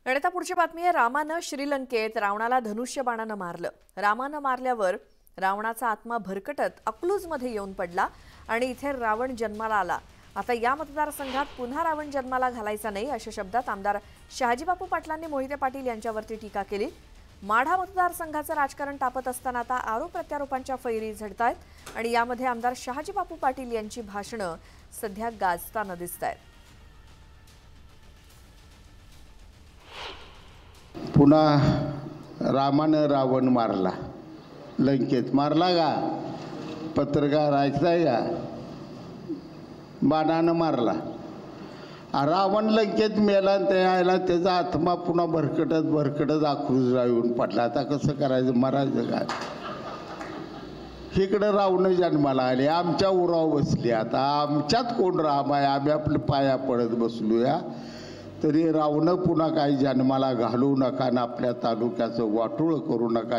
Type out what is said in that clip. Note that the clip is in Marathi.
आणि आता पुढची बातमी आहे। रामानं श्रीलंकेत रावणाला धनुष्यबाणानं मारलं। रामानं मारल्यावर रावणाचा आत्मा भरकटत अकलूजमध्ये येऊन पडला आणि इथे रावण जन्माला आला। आता या मतदारसंघात पुन्हा रावण जन्माला घालायचा नाही अशा शब्दात आमदार शहाजीबापू पाटलांनी मोहिते पाटील यांच्यावरती टीका केली। माढा मतदारसंघाचं राजकारण तापत असताना आता आरोप प्रत्यारोपांच्या फैरी झडतायत आणि यामध्ये आमदार शहाजीबापू पाटील यांची भाषणं सध्या गाजताना दिसतायत। पुन्हा रामानं रावण मारला, लंकेत मारला का? पत्रकार ऐकताय का? बाणानं मारला। रावण लंकेत मेला, त्याला त्याचा आत्मा पुन्हा भरकटत भरकटत अकलूजला येऊन पडला। आता कसं करायचं? मरायचं काय? इकडं रावण जन्माला आले, आमच्या उरावर बसली। आता आमच्यात कोण राम आहे? आम्ही आपल्या पाया पडत बसलूया, तरी रावण पुन्हा काही जन्माला घालू नका आणि आपल्या तालुक्याचं वाटोळं करू नका।